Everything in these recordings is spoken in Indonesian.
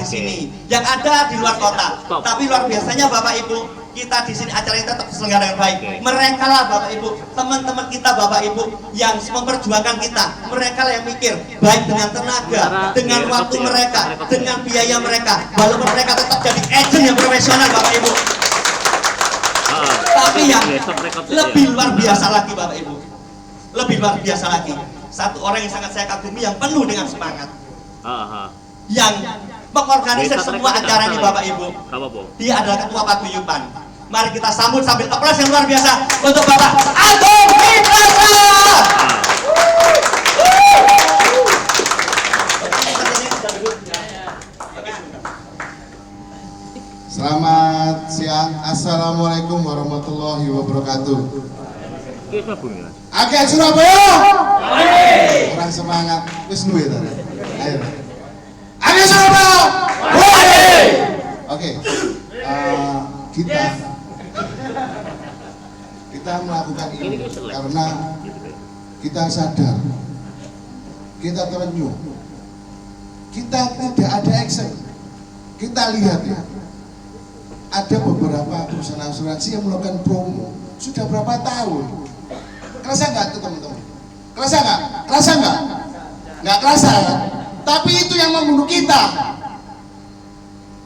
di sini, yang ada di luar kota. Tapi luar biasanya Bapak Ibu, kita di sini acara ini tetap terselenggara dengan baik. Mereka lah Bapak Ibu, teman-teman kita Bapak Ibu yang memperjuangkan kita. Mereka lah yang mikir baik dengan tenaga, dengan waktu mereka, dengan biaya mereka. Walaupun mereka tetap jadi agent yang profesional Bapak Ibu. Tapi yang lebih luar biasa lagi Bapak Ibu, lebih luar biasa lagi, satu orang yang sangat saya kagumi yang penuh dengan semangat, yang mengorganisir semua acara ini Bapak Ibu. Dia adalah Ketua Paguyuban. Mari kita sambut sambil aplaus yang luar biasa untuk Bapak Agung Mitrasa. Selamat siang, assalamualaikum warahmatullahi wabarakatuh. Oke Surabaya, orang semangat, wis luwe tadi. Ayo, oke Surabaya, oke. Kita melakukan ini karena kita sadar, kita terenyuh, kita tidak ada action. Kita lihat ya. Ada beberapa perusahaan asuransi yang melakukan promo sudah berapa tahun. Kerasa nggak tuh teman-teman? Kerasa nggak? Kerasa nggak? Nggak kerasa ya? Tapi itu yang membunuh kita,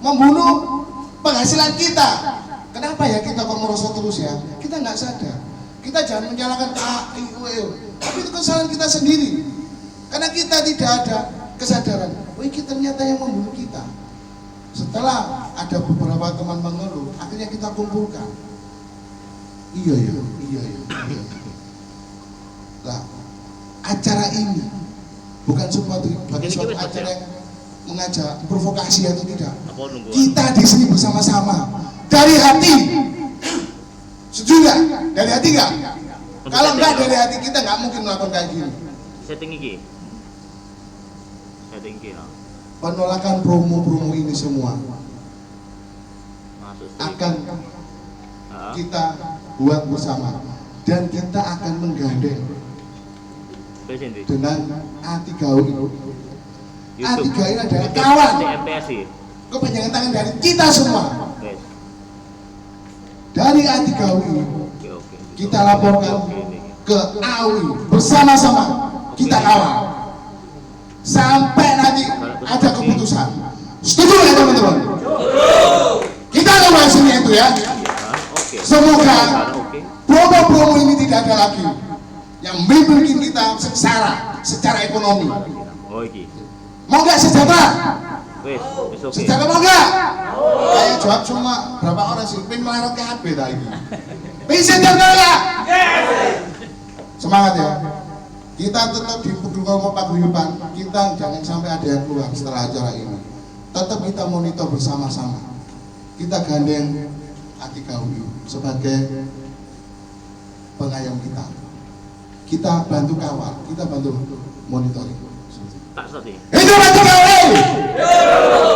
membunuh penghasilan kita. Kenapa ya kita kok merosot terus ya? Kita nggak sadar. Kita jangan menyalahkan tapi itu kesalahan kita sendiri. Karena kita tidak ada kesadaran. Oh ini ternyata yang membunuh kita. Setelah ada beberapa teman mengeluh, akhirnya kita kumpulkan. Iya. Nah, acara ini bukan suatu acara yang mengajak provokasi atau tidak. Kita di sini bersama-sama dari hati. Setuju nggak? Dari hati nggak? Kalau nggak dari hati kita nggak mungkin melakukan kayak gini. Setting ya. Penolakan promo-promo ini semua akan kita buat bersama dan kita akan menggandeng dengan A3 ini. A3 ini adalah kawan, kepanjangan tangan dari kita semua. Dari A3 ini kita laporkan ke AUI bersama-sama kita kawal sampai nanti ada keputusan. Setuju ya teman-teman? Kita akan bahasnya itu ya. Semoga promo-promo ini tidak ada lagi yang membuat kita sengsara secara ekonomi. Mau nggak sejahtera? Sejahtera mau nggak? Kayak jawab cuma berapa orang sih? Pengen melarat ke HP tadi. Pengen sejahtera nggak? Semangat ya. Kita tetap di Paguyuban Paguyuban, kita jangan sampai ada yang keluar setelah acara ini. Tetap kita monitor bersama-sama. Kita gandeng A3UI sebagai pengayom kita. Kita bantu kawal, kita bantu monitoring. Itu A3UI.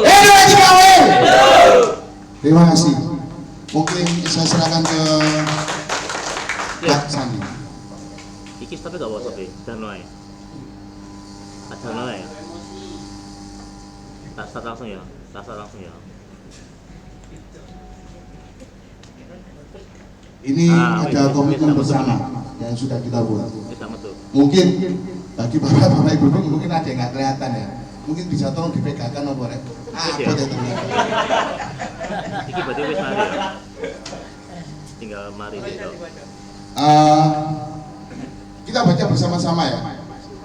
Itu A3UI. Terima kasih. Mungkin saya serahkan ke Pak Sandi. Iki tapi gak WhatsApp ya, dan lain. Ada lain. Start langsung ya. Ini ada komitmen bersama yang sudah kita buat. Mungkin bagi bapak-bapak ibu mungkin ada yang nggak kelihatan ya. Mungkin bisa tolong dipegangkan apa rek? Apa ya ternyata? Iki berarti wis mari. Tinggal mari itu. Kita baca bersama-sama ya.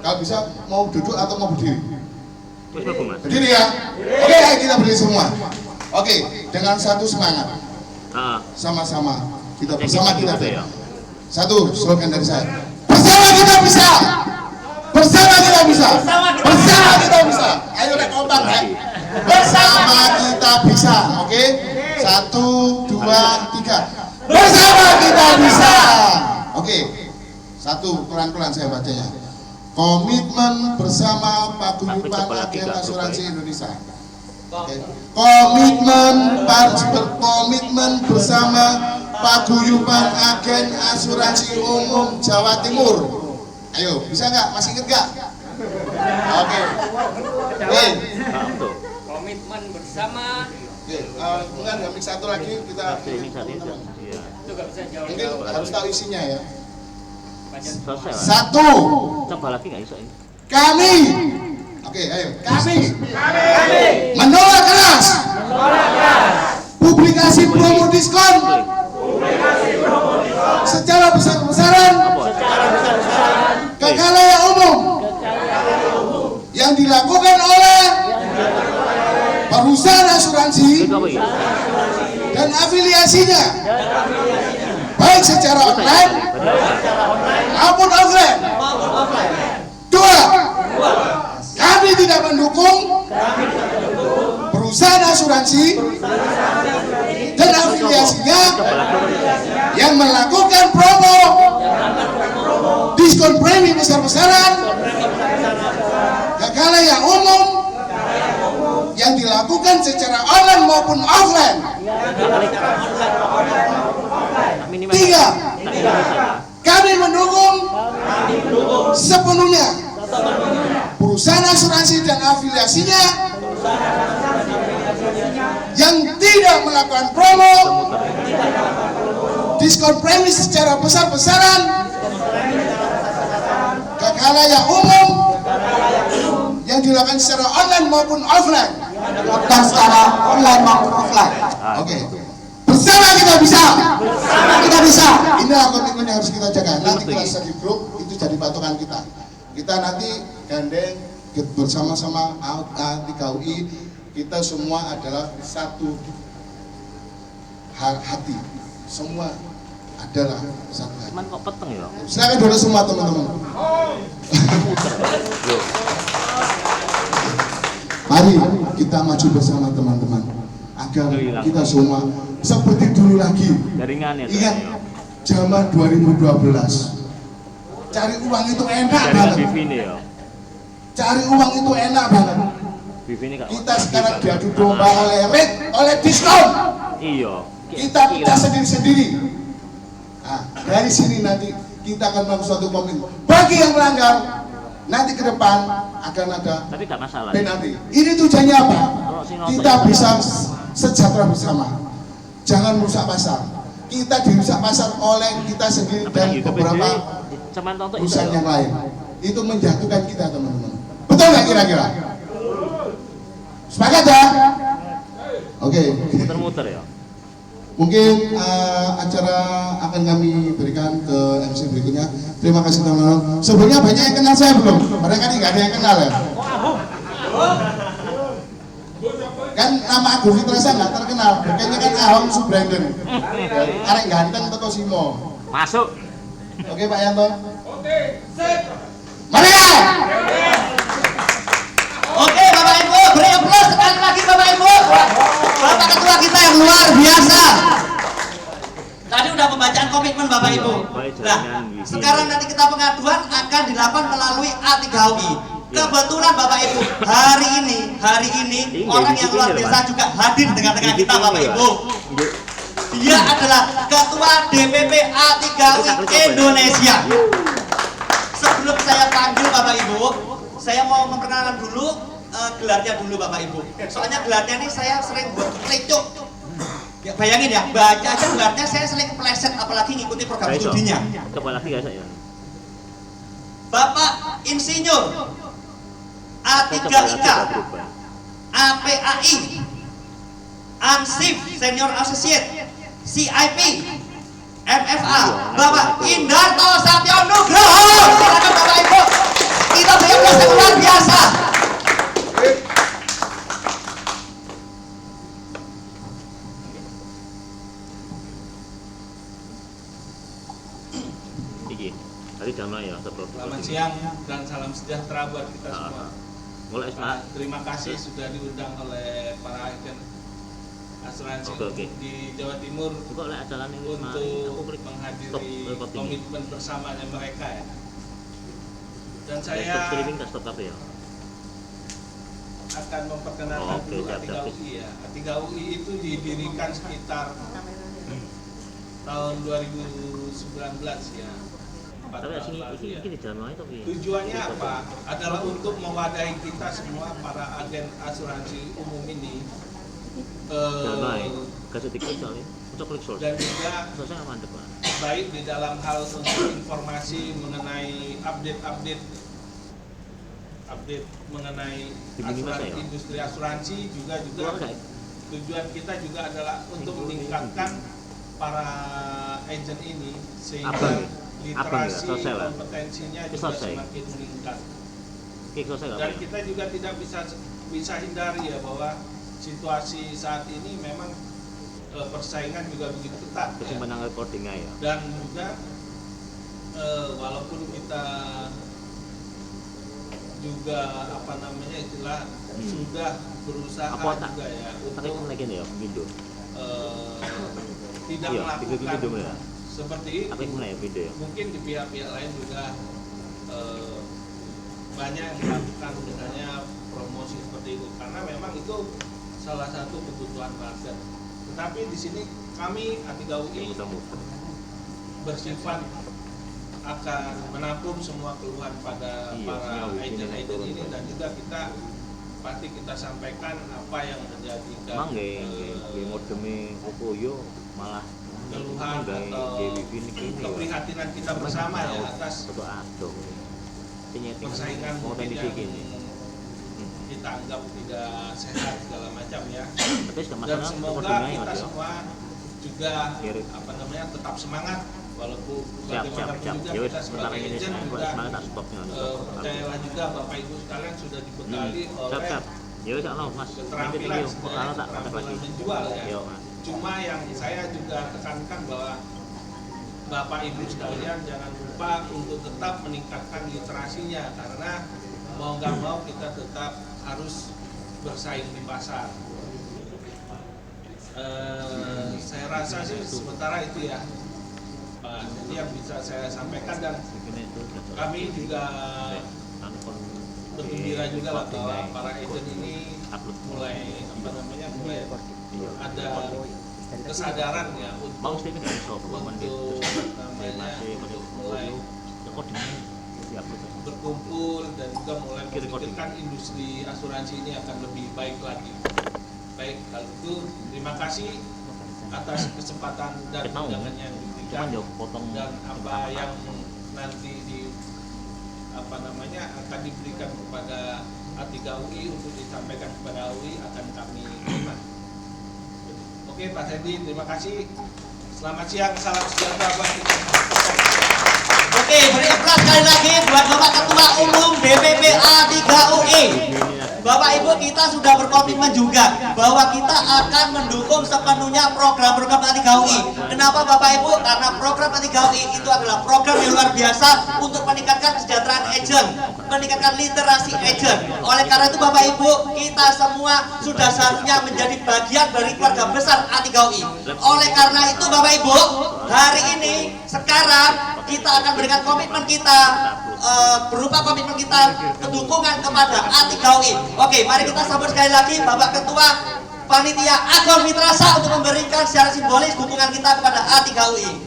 Kalau bisa mau duduk atau mau berdiri? Berdiri ya. Oke, ayo kita berdiri semua. Oke, dengan satu semangat. Sama-sama. Kita bersama kita. Satu slogan dari saya. Bersama kita bisa. Bersama kita bisa. Bersama kita bisa. Ayo rek kompak rek. Bersama kita bisa. Oke? 1, 2, 3. Bersama kita bisa. Oke. Satu, pelan-pelan saya bacanya. Komitmen bersama Paguyuban Agen Asuransi Indonesia. Okay. Komitmen bersama Paguyuban Agen Asuransi Umum Jawa Timur. Ayo, bisa nggak? Masih inget nggak? Oke. Komitmen bersama. Oke, mungkin habis satu lagi kita Streaming saat ini. Iya. Itu nggak bisa jawab. mungkin harus tahu isinya ya. Selesai lah. Satu, Coba lagi nggak bisa ini. kami. Oke, ayo. Kami menolak keras publikasi promo diskon secara besar-besaran ke khalayak umum yang dilakukan oleh perusahaan asuransi Itu apa ya? dan afiliasinya, baik secara online maupun offline. Dua, kami tidak mendukung perusahaan asuransi dan afiliasinya yang melakukan promo diskon premi besar-besaran ke khalayak umum yang dilakukan secara online maupun offline. Minimal. Tiga, kami mendukung sepenuhnya perusahaan asuransi dan afiliasinya yang tidak melakukan promo diskon premi secara besar-besaran ke khalayak umum yang dilakukan secara online maupun offline. dan secara online maupun offline. Oke. Bersama kita bisa. Kita bisa. Inilah komitmen yang harus kita jaga. Nanti kelas di grup itu jadi patokan kita. Kita nanti gandeng bersama-sama A3UI. Kita semua adalah satu hati. Semua adalah satu hati. Cuman kok peteng ya? Silakan dulu semua teman-teman. Mari kita maju bersama teman-teman agar kita semua seperti dulu lagi. Jaringan ya. Ingat zaman 2012. Cari uang itu enak Jaringan banget. BV ini ya. Cari uang itu enak banget. BV ini kak. Kita sekarang diadu domba oleh rate, oleh diskon. Iya. Kita sendiri-sendiri. Nah, dari sini nanti kita akan melakukan suatu komitmen. Bagi yang melanggar, nanti ke depan akan ada Tapi gak masalah. penalti. Ini tujuannya apa? Kita bisa sejahtera bersama. Jangan merusak pasar. Kita dirusak pasar oleh kita sendiri Tapi dan yang YouTube beberapa sendiri cuman tonton itu. perusahaan yang lain. Itu menjatuhkan kita teman-teman. Betul nggak kira-kira? Sepakat ya? Oke. Muter-muter ya. Mungkin acara akan kami berikan ke MC berikutnya. Terima kasih teman-teman. Sebelumnya banyak yang kenal saya belum? Mereka ini nggak ada yang kenal ya? Kan nama Agus Fitra saya nggak terkenal. Kayaknya kan Ahong Subrandon. Arek ganteng Toto Simo. Masuk. Oke Pak Yanto. Oke. Mari ya. Oke Bapak Ibu, beri aplaus sekali lagi Bapak Ibu. Bapak Ketua kita yang luar biasa. Tadi udah pembacaan komitmen Bapak Ibu. Nah, sekarang nanti kita pengaduan akan dilakukan melalui A3UI. Kebetulan Bapak Ibu, hari ini orang yang luar biasa juga hadir tengah-tengah kita Bapak Ibu. Dia adalah Ketua DPP A3UI Indonesia. Sebelum saya panggil Bapak Ibu, saya mau memperkenalkan dulu gelarnya dulu Bapak Ibu. Soalnya gelarnya ini saya sering buat lecuk. Ya, bayangin ya, baca aja gelarnya saya sering kepleset, apalagi ngikuti program studinya. Coba lagi guys ya. Bapak Insinyur A3IK, APAI, Ansif Senior Associate, CIP, MFA, Bapak Indarto Satyo Nugroho. Silakan Bapak Ibu, kita beri aplaus yang luar biasa. Iki. Tadi jam ya sebelum. Selamat siang dan salam sejahtera buat kita semua. Mulai semangat. Terima kasih sudah diundang oleh para agen asuransi Oke. di Jawa Timur Kok oleh acara ini untuk menghadiri komitmen bersamanya mereka ya. Dan Stop saya streaming stop apa ya? akan memperkenalkan Oke, dulu siap, siap. A3UI ya. A3UI itu didirikan sekitar tahun 2019 ya. Tapi sini lalu ya. iki di jalan wae to piye? Tujuannya apa? Adalah untuk mewadahi kita semua para agen asuransi umum ini. Jalan wae. Kasih tiket soalnya. Untuk klik source. Dan juga Soalnya mantep, Pak. baik di dalam hal untuk informasi mengenai update mengenai Di minimal asuransi, saya. industri asuransi juga tujuan kita juga adalah untuk meningkatkan para agent ini sehingga Abang literasi ya, selesai lah. kompetensinya Itu juga selesai. semakin meningkat. Klik source enggak Dan apa? kita juga tidak bisa hindari ya bahwa situasi saat ini memang persaingan juga begitu ketat ya. Kesimpangan recordingnya ya. Dan juga walaupun kita juga istilah sudah berusaha Apa tak? juga ya Pakai untuk lagi ya, Mindo. tidak Iya, bikin melakukan video ya. seperti itu. Pakai mulai video ya. Mungkin di pihak-pihak lain juga banyak yang melakukan misalnya promosi seperti itu karena memang itu salah satu kebutuhan market. Tetapi di sini kami Atiga UI bersifat akan menampung semua keluhan pada Iya, para semua agent-agent ini dan juga pasti kita sampaikan apa yang menjadikan Emang nggih modeme Kokoyo malah keluhan atau keprihatinan kita bersama ya atas persaingan mau mungkin teknis yang gini. kita anggap tidak sehat segala macam ya. Tapi Dan masalah semoga recordingnya kita ya. semua juga Kiri. tetap semangat walaupun Siap. bagaimanapun juga Ya wis, kita sebagai ini agent juga semangat tak stopnya. percayalah juga Bapak Ibu sekalian sudah dibekali oleh Siap. Ya wis Allah Mas. keterampilan Kalau tak kontak lagi. menjual ya. Yo Mas. Cuma yang saya juga tekankan bahwa Bapak Ibu sekalian jangan lupa untuk tetap meningkatkan literasinya karena mau nggak mau kita tetap harus bersaing di pasar. Saya rasa sih sementara itu ya Pak, jadi yang bisa saya sampaikan dan kami juga bergembira juga lah bahwa para agent ini mulai ada kesadaran ya untuk mulai berkumpul dan juga mulai memikirkan industri asuransi ini akan lebih baik lagi. Baik, kalau itu terima kasih atas kesempatan dan undangan yang diberikan dan apa yang nanti akan diberikan kepada Atiga UI untuk disampaikan kepada UI akan kami terima. Oke Pak Sandy, terima kasih. Selamat siang, salam sejahtera buat kita. Oke, beri aplaus sekali lagi buat Bapak Ketua Umum DPP Atiga UI. Bapak Ibu, kita sudah berkomitmen juga bahwa kita akan mendukung sepenuhnya program-program Atiga UI. Kenapa Bapak Ibu? Karena program Atiga UI itu adalah program yang luar biasa untuk meningkatkan kesejahteraan agent, meningkatkan literasi agent. Oleh karena itu Bapak Ibu, kita semua sudah seharusnya menjadi bagian dari keluarga besar Atiga UI. Oleh karena itu Bapak Ibu, hari ini sekarang kita akan berikan komitmen kita berupa komitmen kita dukungan kepada Atiga UI. Oke, mari kita sambut sekali lagi Bapak Ketua Panitia Agon Fitrasa untuk memberikan secara simbolis dukungan kita kepada Atiga UI.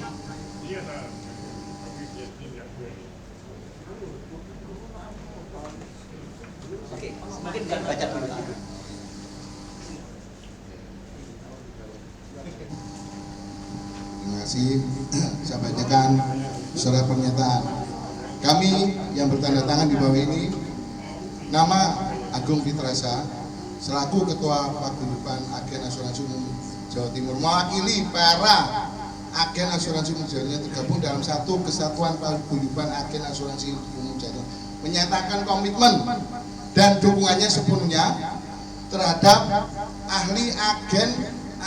Oke, mungkin kan baca dulu. Terima kasih. Saya bacakan surat pernyataan. Kami yang bertanda tangan di bawah ini, nama Agung Fitrasa selaku Ketua Paguyuban Agen Asuransi Umum Jawa Timur mewakili para agen asuransi umum Jawa Timur tergabung dalam satu kesatuan Paguyuban Agen Asuransi Umum Jawa Timur menyatakan komitmen dan dukungannya sepenuhnya terhadap ahli agen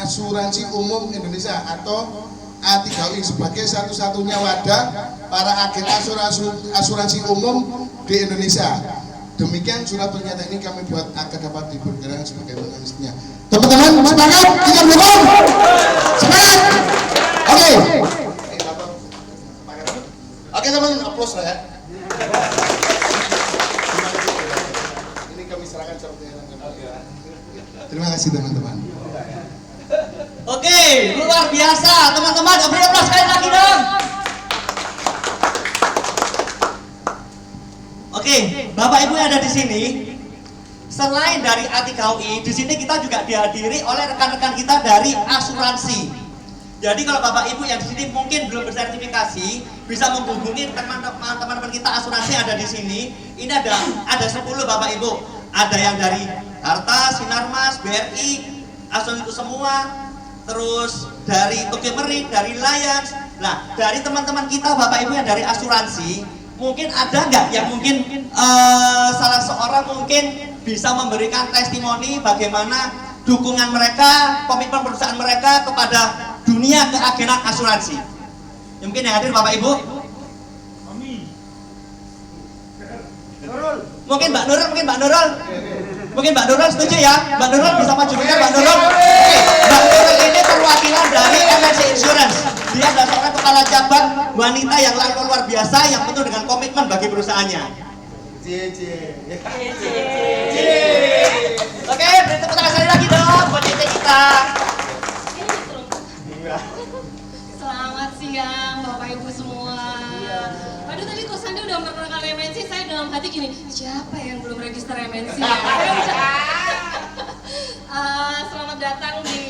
asuransi umum Indonesia atau Atiga UI sebagai satu-satunya wadah para agen asuransi umum di Indonesia. Demikian surat pernyataan ini kami buat agar dapat diberkirakan sebagai mekanismenya. Teman-teman semangat, kita dukung. Semangat. Oke. Oke teman-teman, aplaus lah ya. Ini kami serahkan surat pernyataan. Terima kasih teman-teman. Oke, luar biasa teman-teman. Beri aplaus sekali lagi dong. Oke, Bapak Ibu yang ada di sini, selain dari A3UI, di sini kita juga dihadiri oleh rekan-rekan kita dari asuransi. Jadi kalau Bapak Ibu yang di sini mungkin belum bersertifikasi, bisa menghubungi teman-teman kita asuransi ada di sini. Ini ada 10 Bapak Ibu. Ada yang dari Harta, Sinarmas, BRI, asuransi itu semua. Terus dari Tokyo Marine, dari Lions. Nah, dari teman-teman kita Bapak Ibu yang dari asuransi, mungkin ada nggak yang mungkin salah seorang mungkin bisa memberikan testimoni bagaimana dukungan mereka, komitmen perusahaan mereka kepada dunia keagenan asuransi. Ya, mungkin yang hadir Bapak Ibu. Mungkin Mbak Nurul, mungkin Mbak Nurul setuju ya? Mbak Nurul bisa maju bentar, Mbak Nurul. Oke, Mbak Nurul ini perwakilan dari MNC Insurance. Dia adalah seorang kepala cabang wanita yang luar biasa, yang penuh dengan komitmen bagi perusahaannya. Oke, beri tepuk tangan sekali lagi dong buat CC kita. Selamat siang Bapak Ibu semua. Waduh, tadi Ko Sandi udah memperkenalkan MNC, saya dalam hati gini, siapa yang belum register MNC ya? Selamat datang di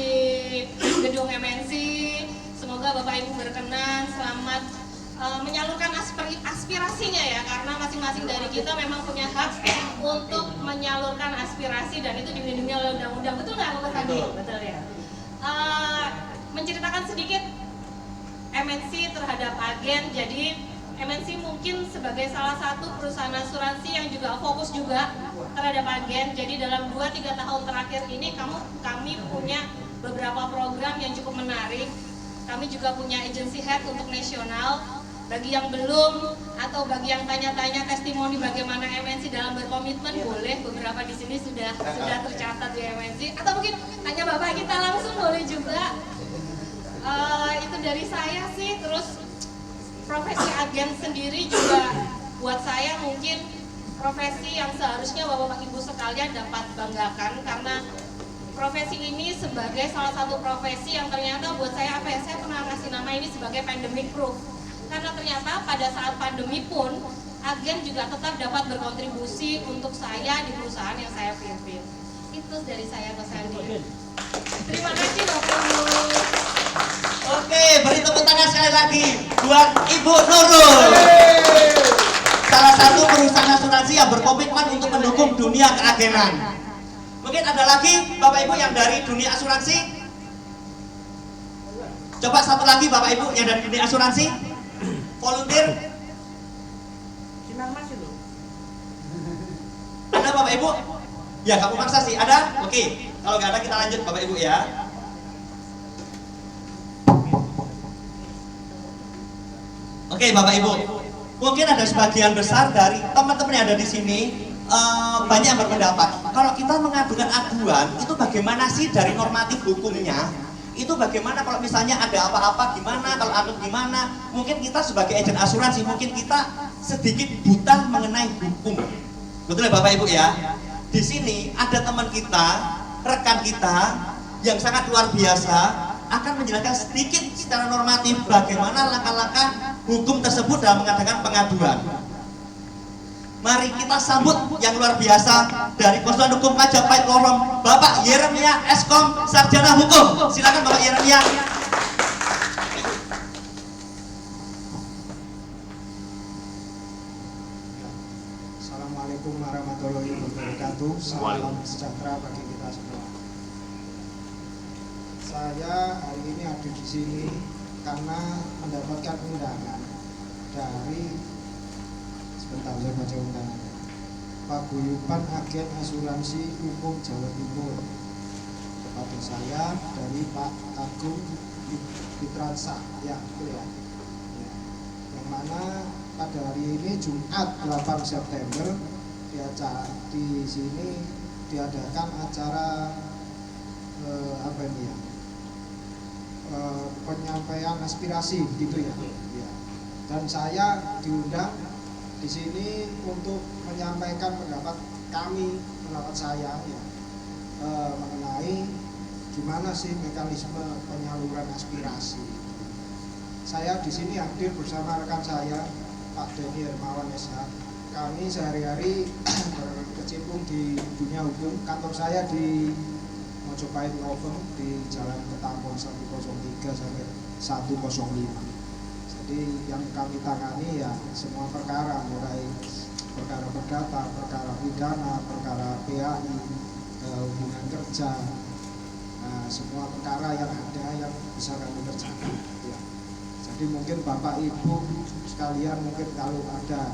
gedung MNC. Semoga Bapak Ibu berkenan, selamat menyalurkan aspirasinya ya, karena masing-masing dari kita memang punya hak untuk menyalurkan aspirasi dan itu dilindungi oleh undang-undang. Betul nggak Bapak Sandi? Betul ya. Menceritakan sedikit MNC terhadap agen. Jadi MNC mungkin sebagai salah satu perusahaan asuransi yang juga fokus juga terhadap agen. Jadi dalam 2-3 tahun terakhir ini kami punya beberapa program yang cukup menarik. Kami juga punya agency head untuk nasional. Bagi yang belum atau bagi yang tanya-tanya testimoni bagaimana MNC dalam berkomitmen, boleh, beberapa di sini sudah tercatat di MNC, atau mungkin tanya Bapak kita langsung boleh juga. Itu dari saya sih. Terus profesi agen sendiri juga buat saya mungkin profesi yang seharusnya Bapak Ibu sekalian dapat banggakan, karena profesi ini sebagai salah satu profesi yang ternyata buat saya saya pernah ngasih nama ini sebagai pandemic proof. Karena ternyata pada saat pandemi pun agen juga tetap dapat berkontribusi untuk saya di perusahaan yang saya pimpin. Itu dari saya Ko Sandi. Terima kasih Bapak Ibu. Oke, beri tepuk tangan sekali lagi buat Ibu Nurul. Salah satu perusahaan asuransi yang berkomitmen untuk mendukung dunia keagenan. Mungkin ada lagi Bapak Ibu yang dari dunia asuransi? Coba satu lagi Bapak Ibu yang dari dunia asuransi? Volunteer? Ada Bapak Ibu? Ya, kamu maksa sih. Ada? Oke. Kalau nggak ada kita lanjut Bapak Ibu ya. Oke Bapak Ibu, mungkin ada sebagian besar dari teman-teman yang ada di sini banyak yang berpendapat kalau kita mengajukan aduan itu bagaimana sih dari normatif hukumnya, itu bagaimana kalau misalnya ada apa-apa gimana, kalau anu gimana. Mungkin kita sebagai agen asuransi mungkin kita sedikit buta mengenai hukum. Betul ya Bapak Ibu ya? Di sini ada teman kita, rekan kita yang sangat luar biasa akan menjelaskan sedikit secara normatif bagaimana langkah-langkah hukum tersebut dalam mengadakan pengaduan. Mari kita sambut yang luar biasa dari Konsultan Hukum Majapahit Lorong, Bapak Yeremia Eskom, Sarjana Hukum. Silakan Bapak Yeremia. Assalamualaikum warahmatullahi wabarakatuh. Salam sejahtera bagi kita semua. Saya hari ini ada di sini karena mendapatkan undangan dari, sebentar saya baca undangannya, Paguyuban Agen Asuransi Umum Jawa Timur, kepada saya dari Pak Agung Fitransa, ya betul ya. Yang mana pada hari ini Jumat 8 September di sini diadakan acara apa ini ya, penyampaian aspirasi gitu ya. Dan saya diundang di sini untuk menyampaikan pendapat saya ya, mengenai gimana sih mekanisme penyaluran aspirasi. Saya di sini hadir bersama rekan saya Pak Denny Hermawan SH, kami sehari-hari berkecimpung di dunia hukum. Kantor saya di Mojopahit Novem di Jalan Ketapon 103 sampai 105. Jadi yang kami tangani ya semua perkara, mulai perkara perdata, perkara pidana, perkara PAI, hubungan kerja, semua perkara yang ada yang bisa kami kerjakan. Ya. Jadi mungkin Bapak Ibu sekalian mungkin kalau ada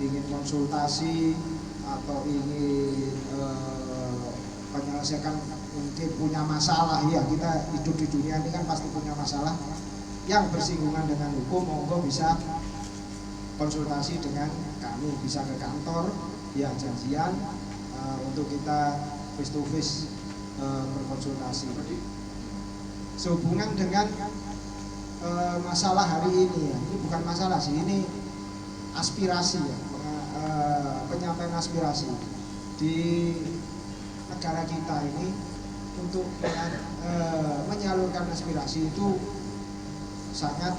ingin konsultasi atau ingin menyelesaikan mungkin punya masalah, ya kita hidup di dunia ini kan pasti punya masalah yang bersinggungan dengan hukum, monggo bisa konsultasi dengan kami, bisa ke kantor ya janjian untuk kita face to face berkonsultasi. Sehubungan dengan masalah hari ini ya, ini bukan masalah sih, ini aspirasi ya, penyampaian aspirasi di negara kita ini untuk menyalurkan aspirasi itu sangat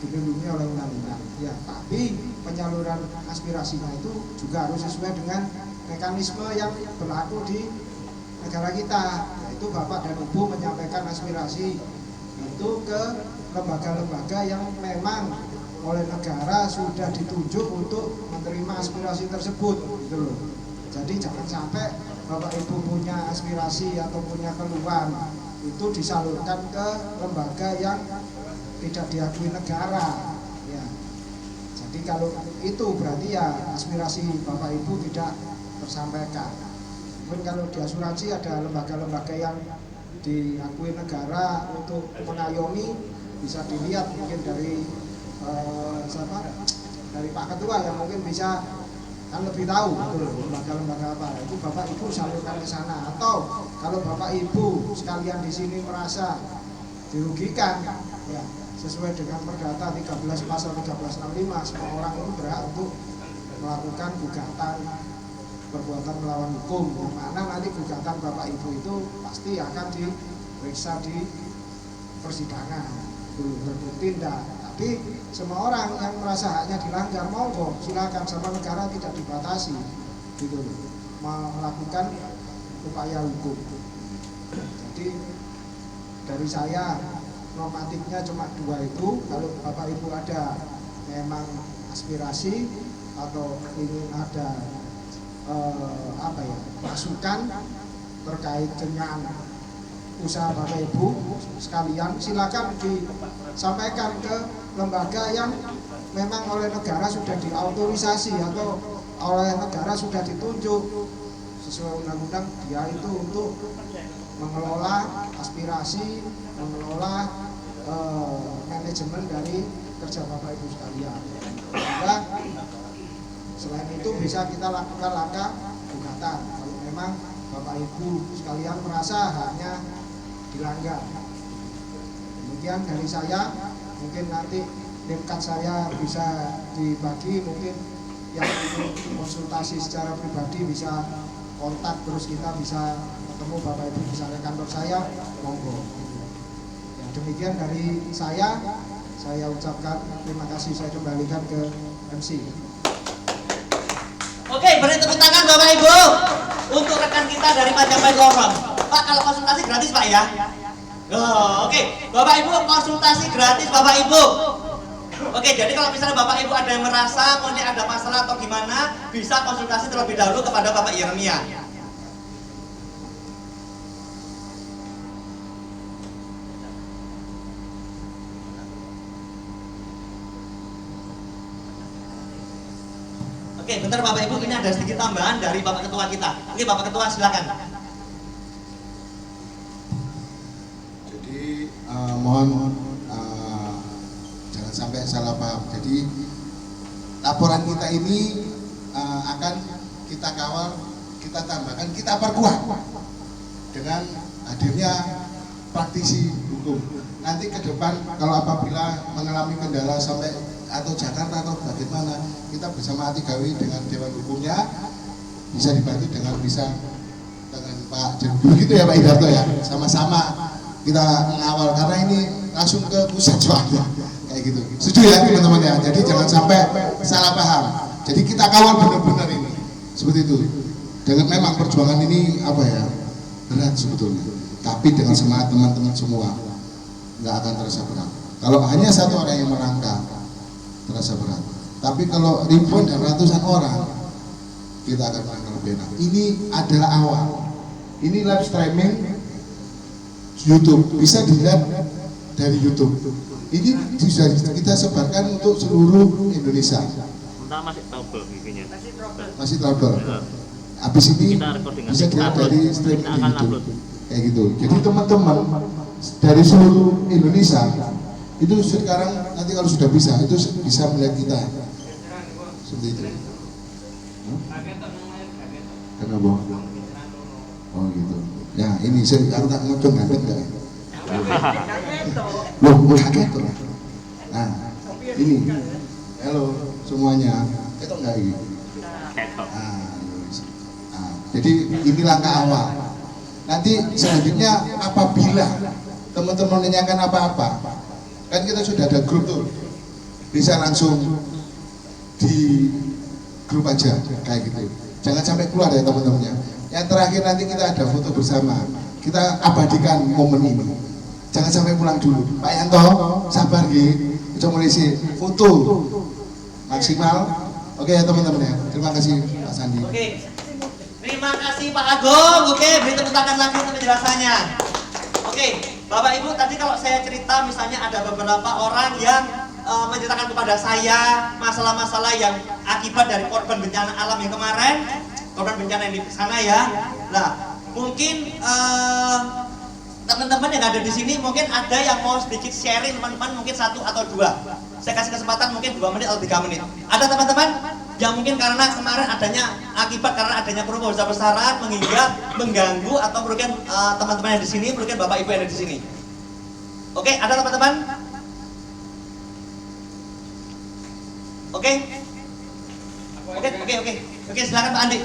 dilindungi oleh undang-undang ya, tapi penyaluran aspirasinya itu juga harus sesuai dengan mekanisme yang berlaku di negara kita, yaitu Bapak dan Ibu menyampaikan aspirasi itu ke lembaga-lembaga yang memang oleh negara sudah ditunjuk untuk menerima aspirasi tersebut gitu loh. Jadi jangan sampai Bapak Ibu punya aspirasi atau punya keluhan itu disalurkan ke lembaga yang tidak diakui negara ya. Jadi kalau itu berarti ya aspirasi Bapak Ibu tidak tersampaikan. Mungkin kalau di asuransi ada lembaga-lembaga yang diakui negara untuk mengayomi, bisa dilihat mungkin dari dari Pak Ketua yang mungkin bisa kan lebih tahu betul lembaga-lembaga apa itu Bapak Ibu salurkan ke sana. Atau kalau Bapak Ibu sekalian di sini merasa dirugikan ya, sesuai dengan Perdata 13 pasal 1365 semua orang itu berhak untuk melakukan gugatan perbuatan melawan hukum, di mana nanti gugatan Bapak Ibu itu pasti akan diperiksa di persidangan berbukti tidak. Tapi semua orang yang merasa haknya dilanggar monggo silakan, sama negara tidak dibatasi gitu melakukan upaya hukum. Jadi dari saya normatifnya cuma dua itu. Kalau Bapak Ibu ada memang aspirasi atau ingin ada masukan terkait dengan usaha Bapak Ibu sekalian, silakan disampaikan ke lembaga yang memang oleh negara sudah diautorisasi atau oleh negara sudah ditunjuk sesuai undang-undang dia itu untuk mengelola aspirasi, mengelola manajemen dari kerja Bapak Ibu sekalian. Sehingga selain itu bisa kita lakukan langkah gugatan kalau memang Bapak Ibu sekalian merasa haknya dilanggar. Demikian dari saya, mungkin nanti tingkat saya bisa dibagi, mungkin yang ingin konsultasi secara pribadi bisa kontak, terus kita bisa ketemu Bapak Ibu bisa ke kantor saya, monggo. Ya, demikian dari saya ucapkan terima kasih, saya kembalikan ke MC. Oke, beri tepuk tangan Bapak Ibu untuk rekan kita dari Majapahit Novem. Pak, kalau konsultasi gratis Pak ya? Oh, oke, Bapak Ibu konsultasi gratis Bapak Ibu. Oke, jadi kalau misalnya Bapak Ibu ada yang merasa mungkin ada masalah atau gimana, bisa konsultasi terlebih dahulu kepada Bapak Yeremia. Oke, bentar Bapak Ibu, ini ada sedikit tambahan dari Bapak Ketua kita. Oke, Bapak Ketua silakan. Jadi mohon jangan sampai salah paham. Jadi laporan kita ini akan kita kawal, kita tambahkan, kita perkuat dengan hadirnya praktisi hukum. Nanti ke depan kalau apabila mengalami kendala sampai atau Jakarta atau bagaimana, kita bersama Atigawi dengan Dewan Hukumnya bisa dibantu dengan Pak Jenderal gitu ya Pak Idarto ya, sama-sama kita mengawal karena ini langsung ke pusat soalnya kayak gitu. Setuju ya teman-teman ya. Jadi jangan sampai salah paham. Jadi kita kawal benar-benar ini, seperti itu. Dengan memang perjuangan ini apa ya, berat sebetulnya. Tapi dengan semangat teman-teman semua, nggak akan terasa berat. Kalau hanya satu orang yang merangkak, terasa berat. Tapi kalau ribuan dan ratusan orang, kita akan merangkak lebih enak. Ini adalah awal. Ini live streaming YouTube, bisa dilihat dari YouTube. Ini bisa kita sebarkan untuk seluruh Indonesia. Entah masih trouble giginya. Masih trouble. Habis ini Kita recording, bisa dilihat kita dari upload. streaming Kita akan YouTube. upload. Kayak gitu. Jadi teman-teman dari seluruh Indonesia itu sekarang nanti kalau sudah bisa itu bisa melihat kita. Seperti itu. Kenapa? Oh gitu. Ya ini aku tak ngocong ganteng enggak? Loh, gue kaget tuh. Nah, ini. Halo semuanya. Itu enggak ini? Nah, jadi ini langkah awal. Nanti selanjutnya apabila teman-teman menanyakan apa-apa, kan kita sudah ada grup tuh, bisa langsung di grup aja kayak gitu. Jangan sampai keluar ya teman-temannya. Yang terakhir nanti kita ada foto bersama. Kita abadikan momen ini. Jangan sampai pulang dulu. Pak Yanto, sabar nggih. Coba mengisi foto maksimal. Oke ya teman-teman ya. Terima kasih Pak Sandi. Oke. Terima kasih Pak Agung. Oke, beri tepuk tangan lagi untuk penjelasannya. Oke, Bapak Ibu, tadi kalau saya cerita misalnya ada beberapa orang yang menceritakan kepada saya masalah-masalah yang akibat dari korban bencana alam yang kemarin, korban bencana yang di sana ya. Nah, mungkin teman-teman yang ada di sini mungkin ada yang mau sedikit sharing, teman-teman mungkin 1 atau 2. Saya kasih kesempatan mungkin 2 menit atau 3 menit. Ada teman-teman yang mungkin karena kemarin akibat karena adanya kerumun besar-besaran mengganggu atau merugikan teman-teman yang di sini, merugikan Bapak Ibu yang ada di sini. Oke, ada teman-teman? Oke, silakan Pak Andi.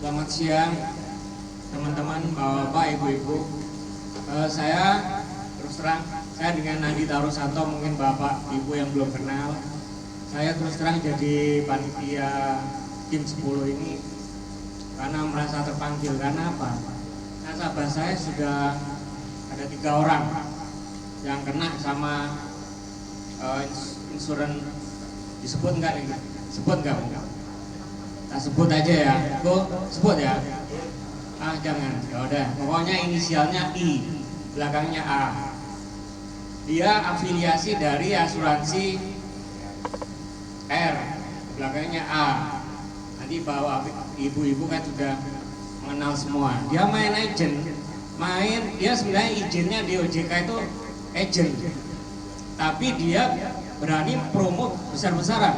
Selamat siang teman-teman, bapak, ibu-ibu. Saya terus terang, saya dengan Andi Tarusanto, mungkin bapak, ibu yang belum kenal. Saya terus terang jadi panitia tim 10 ini karena merasa terpanggil. Karena apa? Nasabah saya sudah ada 3 orang yang kena sama insuran. Disebut enggak nih? Sebut enggak? Nah, sebut aja ya, sebut ya. Jangan, ya udah. Pokoknya inisialnya I, belakangnya A. Dia afiliasi dari asuransi R, belakangnya A. Nanti bawa ibu-ibu kan sudah mengenal semua. Dia main agent, dia sebenarnya izinnya di OJK itu agent. Tapi dia berani promo besar-besaran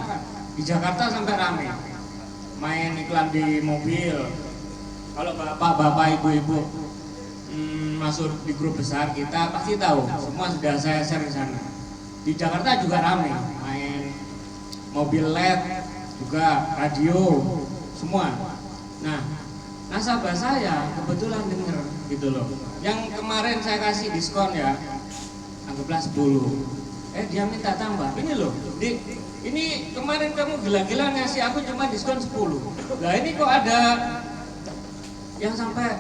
di Jakarta sampai rame. Main iklan di mobil. Kalau bapak-bapak, ibu-ibu masuk di grup besar kita pasti tahu. Semua sudah saya share di sana. Di Jakarta juga ramai. Main mobil LED, juga radio, semua. Nah, nasabah saya kebetulan dengar gitu loh. Yang kemarin saya kasih diskon ya, anggaplah 10. Dia minta tambah. Ini loh, ini kemarin kamu gila-gila ngasih aku cuma diskon 10. Lah ini kok ada yang sampai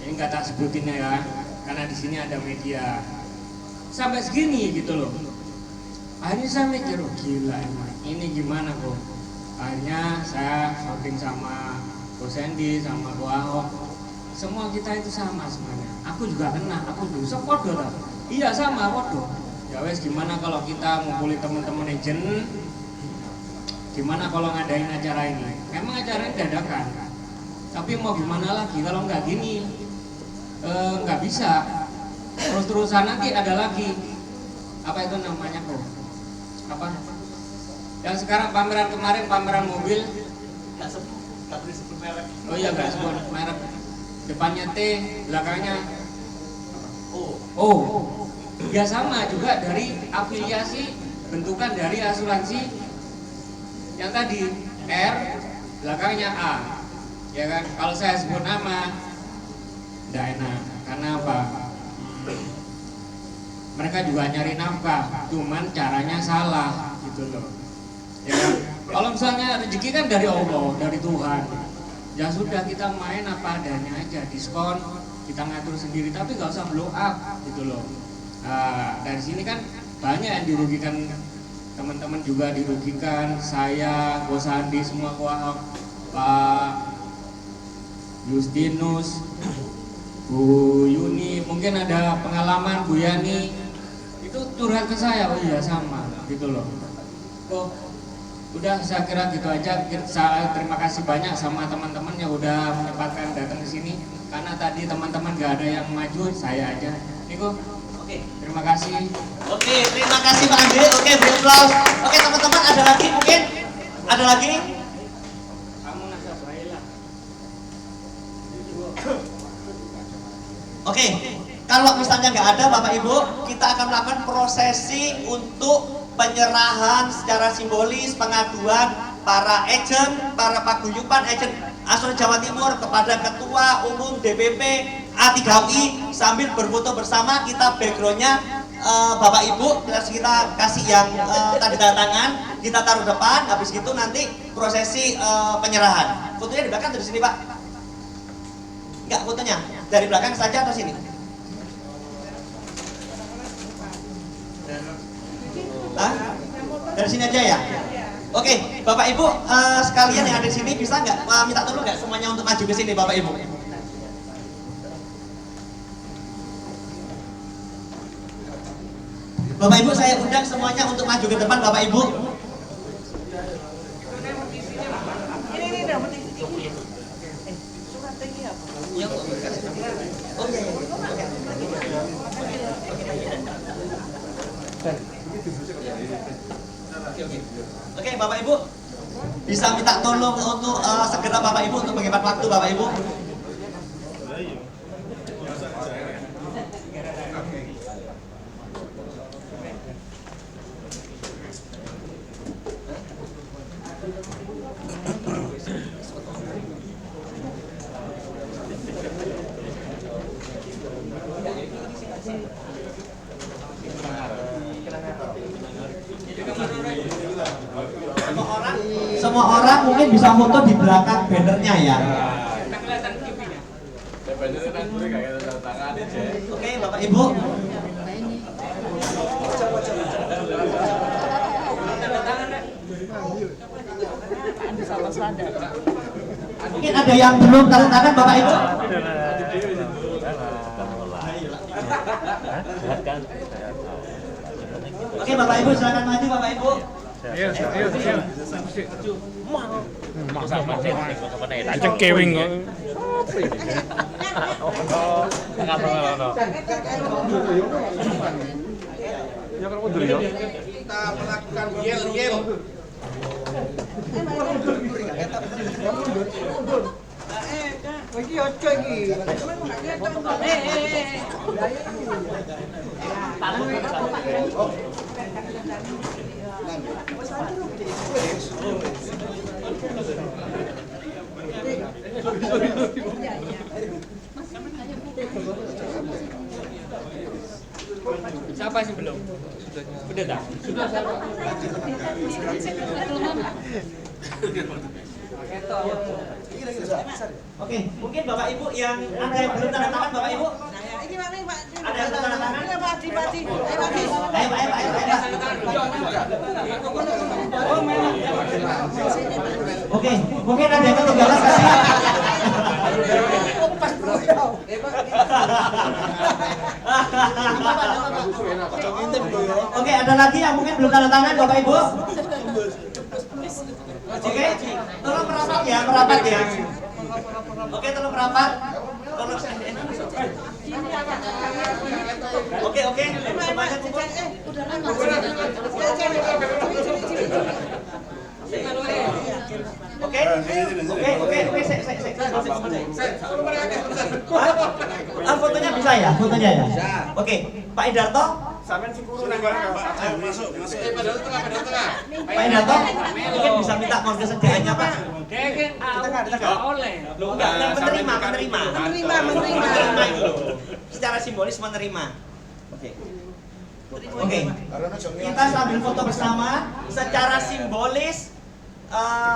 ini nggak tak sebutin ya, karena di sini ada media sampai segini gitu loh. Akhirnya saya mikir, oh gila emang ini gimana kok. Akhirnya saya shouting sama Ko Sandy, sama Ko Ahok. Semua kita itu sama sebenarnya. Aku juga kena, aku juga sepodo lah. Iya sama, podo. Ya wes gimana kalau kita ngumpulin teman-teman agent. Gimana kalau ngadain acara ini? Memang acara ini dadakan, tapi mau gimana lagi kalau nggak gini, nggak bisa. Terus-terusan nanti ada lagi, apa itu namanya kok? Apa? Yang sekarang pameran kemarin pameran mobil. Oh iya nggak sebut merek. Depannya T, belakangnya O. Ya sama juga dari afiliasi bentukan dari asuransi. Yang tadi R, belakangnya A, ya kan? Kalau saya sebut nama, tidak enak. Karena apa? mereka juga nyari nafkah, cuman caranya salah gitu loh. Ya, kalau misalnya rezeki kan dari Allah, dari Tuhan. Ya sudah, kita main apa adanya aja, diskon kita ngatur sendiri, tapi nggak usah blow up gitu loh. Nah, dari sini kan banyak yang dirugikan, teman-teman juga dirugikan, saya, Bos Andi, semua Pak Justinus, Bu Yuni, mungkin ada pengalaman, Bu Yani itu curhat ke saya, oh iya sama gitu loh. Oh udah, saya kira gitu aja. Saya terima kasih banyak sama teman-teman yang udah menyempatkan datang ke sini, karena tadi teman-teman gak ada yang maju, saya aja. Niko, oke, terima kasih. Oke, terima kasih Pak Andi. Oke, beri aplaus. Oke teman-teman, ada lagi mungkin? Ada lagi? Oke, kalau misalnya nggak ada Bapak Ibu, kita akan melakukan prosesi untuk penyerahan secara simbolis pengaduan para agent, para paguyuban agent Asuransi Jawa Timur kepada Ketua Umum DPP A3UI sambil berfoto bersama. Kita backgroundnya Bapak Ibu kita kasih yang tanda tangan, kita taruh depan. Habis itu nanti prosesi penyerahan. Fotonya di belakang atau di sini Pak? Enggak, fotonya dari belakang saja atau sini? Hah? Dari sini aja ya? Oke, Bapak Ibu sekalian yang ada di sini bisa nggak minta tolong nggak semuanya untuk maju ke sini Bapak Ibu? Bapak Ibu saya undang semuanya untuk maju ke depan Bapak Ibu. Oke, Bapak Ibu bisa minta tolong untuk segera Bapak Ibu untuk menghemat waktu Bapak Ibu. Semua orang mungkin bisa foto di belakang bannernya ya. Oke, Bapak Ibu. Mungkin ada yang belum tanda tangan Bapak Ibu. Oke, Bapak Ibu silakan maju Bapak Ibu. Ajeng kewing kok. Kita melakukan yel-yel. Siapa sih belum? Udah tak? Sudah. Oke, mungkin Bapak Ibu yang ada yang belum tanda tangan Bapak Ibu? Ada yang belum tanda tangan? Ayo Pak. Oke, mungkin ada yang ketinggalan kasih. Oke, ada lagi yang mungkin belum tanda tangan Bapak Ibu? Oke, tolong merapat ya. Oke, tolong merapat. Oke, semuanya kumpul. Oke, fotonya bisa ya? Oke, Pak Idarto. Pak Idarto, mungkin bisa minta mohon kesediaannya Pak. Menerima itu loh. Secara simbolis menerima. Oke. Oke, kita sambil foto bersama secara simbolis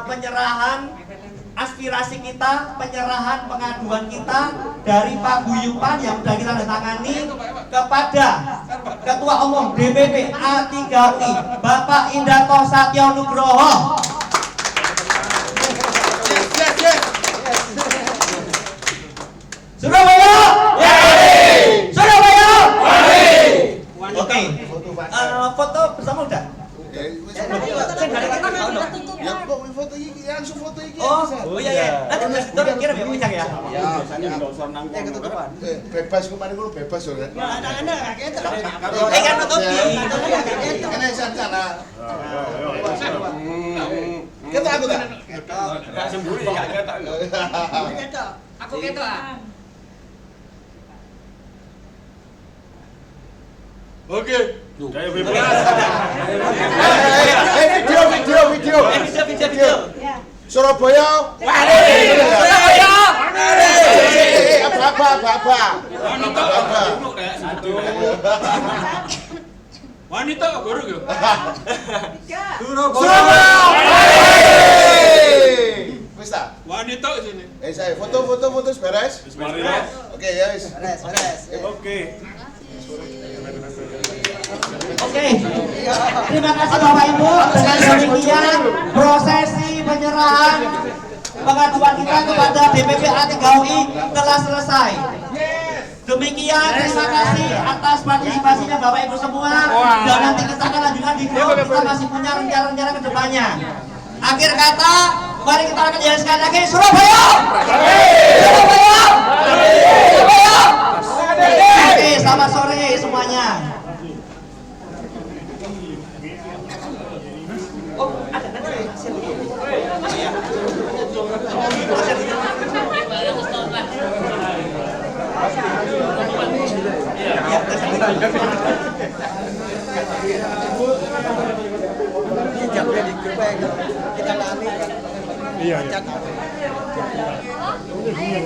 penyerahan aspirasi kita, penyerahan pengaduan kita dari paguyuban yang sudah kita tangani kepada Ketua Umum DPP A3I Bapak Indarto Satyo Nugroho. Surabaya! Surabaya! Oke, foto bersama udah? Oh iya. Nanti kirim ya, Ucak ya? Bebas kemarin gue bebas loh. Anda kaget. Kan nutupi. Ini sana. Kita aku tak? Gak semburi, gak ketok. Aku ketok ah. Oke. Video. Surabaya. Surabaya. Apa? Wanita baru gitu. Surabaya. Wis ta? Wanita di sini. Saya foto beres. Oke ya wis. Oke, terima kasih Bapak Ibu. Dengan demikian prosesi penyerahan pengaduan kita kepada DPP A3I telah selesai. Demikian, terima kasih atas partisipasinya Bapak Ibu semua. Dan nanti kita akan lanjutkan di grup. Kita masih punya rencana-rencana ke depannya. Akhir kata, mari kita akan jalan sekali lagi. Surabaya! Surabaya! Surabaya! Oke, selamat sore semuanya. Kita lari kan. Iya. Iya.